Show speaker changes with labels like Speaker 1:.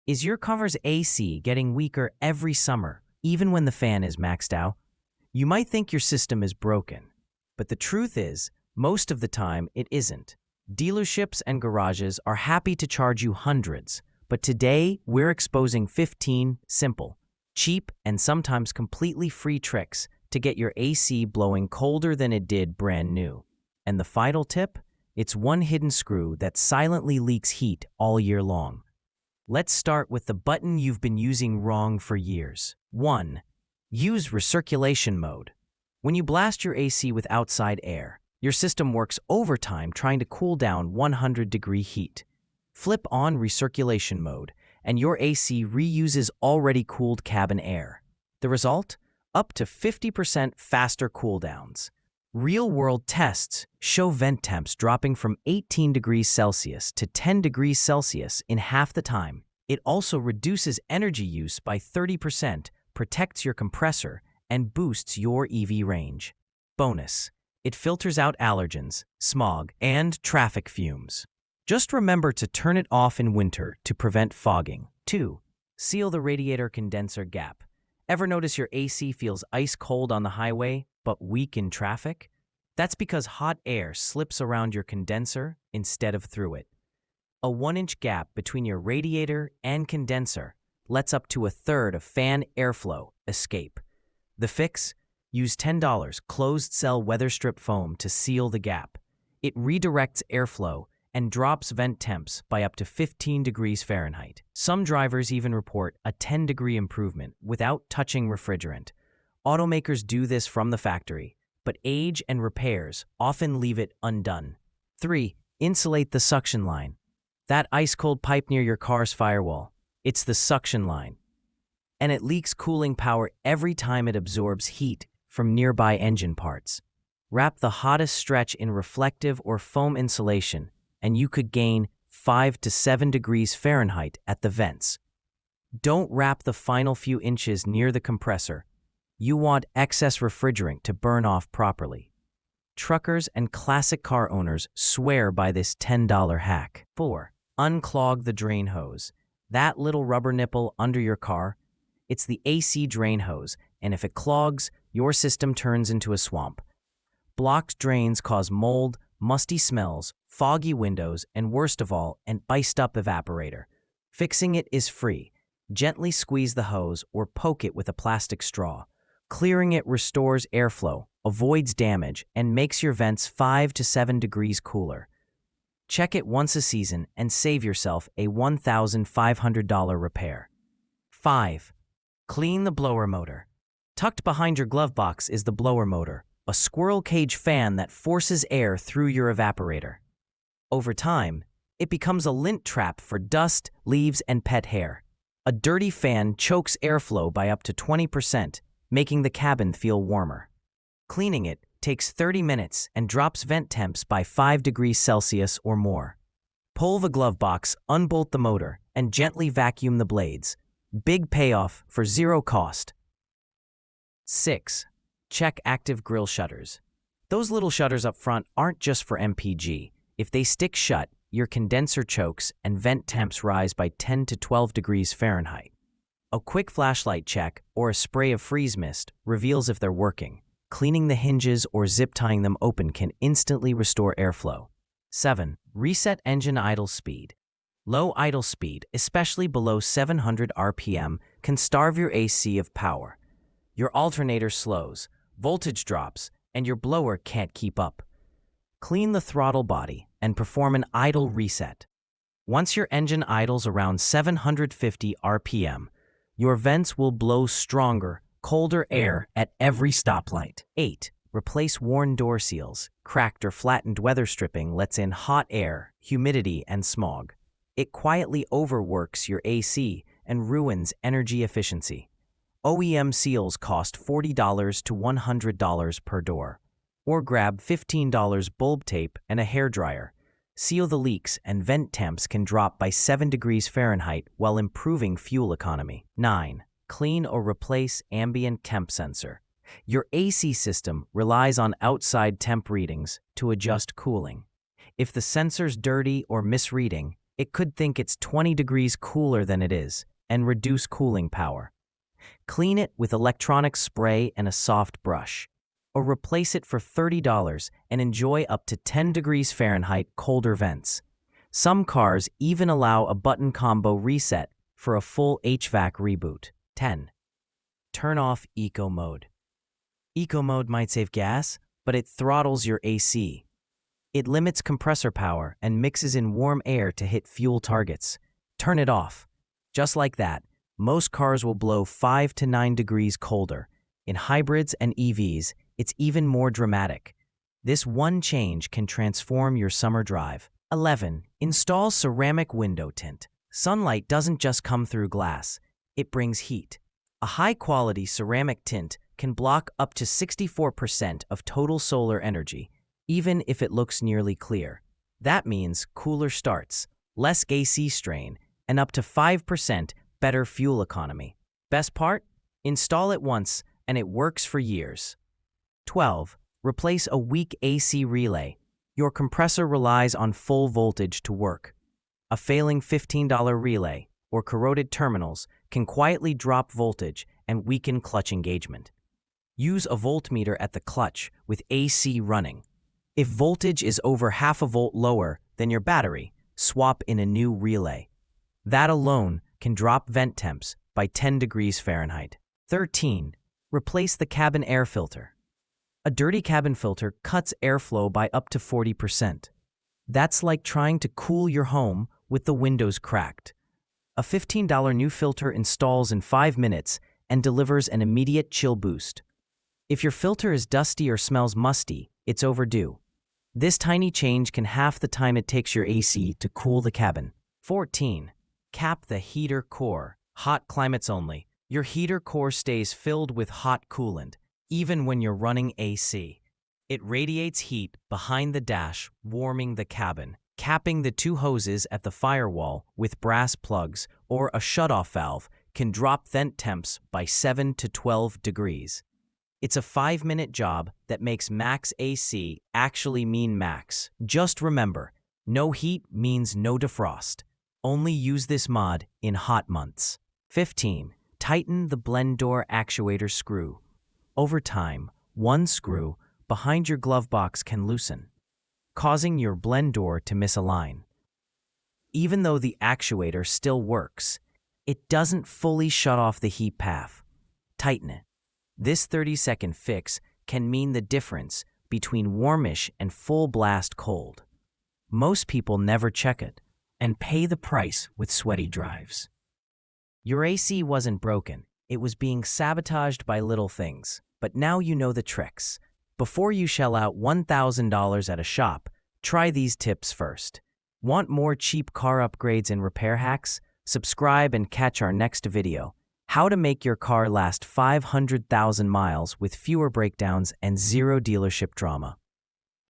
Speaker 1: Is your car's AC getting weaker every summer, even when the fan is maxed out? You might think your system is broken, but the truth is, most of the time it isn't. Dealerships and garages are happy to charge you hundreds, but today we're exposing 15 simple, cheap, and sometimes completely free tricks to get your AC blowing colder than it did brand new. And the final tip? It's one hidden screw that silently leaks heat all year long. Let's start with the button you've been using wrong for years. 1. Use recirculation mode. When you blast your AC with outside air, your system works overtime trying to cool down 100-degree heat. Flip on recirculation mode, and your AC reuses already cooled cabin air. The result? Up to 50% faster cooldowns. Real-world tests show vent temps dropping from 18 degrees Celsius to 10 degrees Celsius in half the time. It also reduces energy use by 30%, protects your compressor, and boosts your EV range. Bonus: it filters out allergens, smog, and traffic fumes. Just remember to turn it off in winter to prevent fogging. 2. Seal the radiator condenser gap. Ever notice your AC feels ice cold on the highway, but weak in traffic? That's because hot air slips around your condenser instead of through it. A 1-inch gap between your radiator and condenser lets up to a third of fan airflow escape. The fix? Use $10 closed-cell weather strip foam to seal the gap. It redirects airflow and drops vent temps by up to 15 degrees Fahrenheit. Some drivers even report a 10-degree improvement without touching refrigerant. Automakers do this from the factory, but age and repairs often leave it undone. 3. Insulate the suction line. That ice-cold pipe near your car's firewall, it's the suction line. And it leaks cooling power every time it absorbs heat from nearby engine parts. Wrap the hottest stretch in reflective or foam insulation, and you could gain 5 to 7 degrees Fahrenheit at the vents. Don't wrap the final few inches near the compressor. You want excess refrigerant to burn off properly. Truckers and classic car owners swear by this $10 hack. 4. Unclog the drain hose. That little rubber nipple under your car, it's the AC drain hose, and if it clogs, your system turns into a swamp. Blocked drains cause mold, musty smells, foggy windows, and worst of all, an iced-up evaporator. Fixing it is free. Gently squeeze the hose or poke it with a plastic straw. Clearing it restores airflow, avoids damage, and makes your vents 5 to 7 degrees cooler. Check it once a season and save yourself a $1,500 repair. 5. Clean the blower motor. Tucked behind your glove box is the blower motor, a squirrel cage fan that forces air through your evaporator. Over time, it becomes a lint trap for dust, leaves, and pet hair. A dirty fan chokes airflow by up to 20%, making the cabin feel warmer. Cleaning it takes 30 minutes and drops vent temps by 5 degrees Celsius or more. Pull the glove box, unbolt the motor, and gently vacuum the blades. Big payoff for zero cost. 6. Check active grill shutters. Those little shutters up front aren't just for MPG. If they stick shut, your condenser chokes and vent temps rise by 10 to 12 degrees Fahrenheit. A quick flashlight check or a spray of freeze mist reveals if they're working. Cleaning the hinges or zip tying them open can instantly restore airflow. 7. Reset engine idle speed. Low idle speed, especially below 700 RPM, can starve your AC of power. Your alternator slows, voltage drops, and your blower can't keep up. Clean the throttle body and perform an idle reset. Once your engine idles around 750 RPM, your vents will blow stronger, colder air at every stoplight. 8. Replace worn door seals. Cracked or flattened weather stripping lets in hot air, humidity, and smog. It quietly overworks your AC and ruins energy efficiency. OEM seals cost $40 to $100 per door. Or grab $15 bulb tape and a hairdryer. Seal the leaks and vent temps can drop by 7 degrees Fahrenheit while improving fuel economy. 9. Clean or replace ambient temp sensor. Your AC system relies on outside temp readings to adjust cooling. If the sensor's dirty or misreading, it could think it's 20 degrees cooler than it is and reduce cooling power. Clean it with electronic spray and a soft brush, or replace it for $30 and enjoy up to 10 degrees Fahrenheit colder vents. Some cars even allow a button combo reset for a full HVAC reboot. 10. Turn off Eco Mode. Eco Mode might save gas, but it throttles your AC. It limits compressor power and mixes in warm air to hit fuel targets. Turn it off. Just like that, most cars will blow 5 to 9 degrees colder. In hybrids and EVs, it's even more dramatic. This one change can transform your summer drive. 11. Install ceramic window tint. Sunlight doesn't just come through glass, it brings heat. A high-quality ceramic tint can block up to 64% of total solar energy, even if it looks nearly clear. That means cooler starts, less AC strain, and up to 5% better fuel economy. Best part? Install it once, and it works for years. 12. Replace a weak AC relay. Your compressor relies on full voltage to work. A failing $15 relay or corroded terminals can quietly drop voltage and weaken clutch engagement. Use a voltmeter at the clutch with AC running. If voltage is over half a volt lower than your battery, swap in a new relay. That alone can drop vent temps by 10 degrees Fahrenheit. 13. Replace the cabin air filter. A dirty cabin filter cuts airflow by up to 40%. That's like trying to cool your home with the windows cracked. A $15 new filter installs in 5 minutes and delivers an immediate chill boost. If your filter is dusty or smells musty, it's overdue. This tiny change can halve the time it takes your AC to cool the cabin. 14. Cap the heater core. Hot climates only. Your heater core stays filled with hot coolant, even when you're running AC. It radiates heat behind the dash, warming the cabin. Capping the 2 hoses at the firewall with brass plugs or a shutoff valve can drop vent temps by 7 to 12 degrees. It's a 5-minute job that makes max AC actually mean max. Just remember, no heat means no defrost. Only use this mod in hot months. 15. Tighten the blend door actuator screw. Over time, one screw behind your glove box can loosen, causing your blend door to misalign. Even though the actuator still works, it doesn't fully shut off the heat path. Tighten it. This 30-second fix can mean the difference between warmish and full blast cold. Most people never check it and pay the price with sweaty drives. Your AC wasn't broken, it was being sabotaged by little things, but now you know the tricks. Before you shell out $1,000 at a shop, try these tips first. Want more cheap car upgrades and repair hacks? Subscribe and catch our next video. How to make your car last 500,000 miles with fewer breakdowns and zero dealership drama.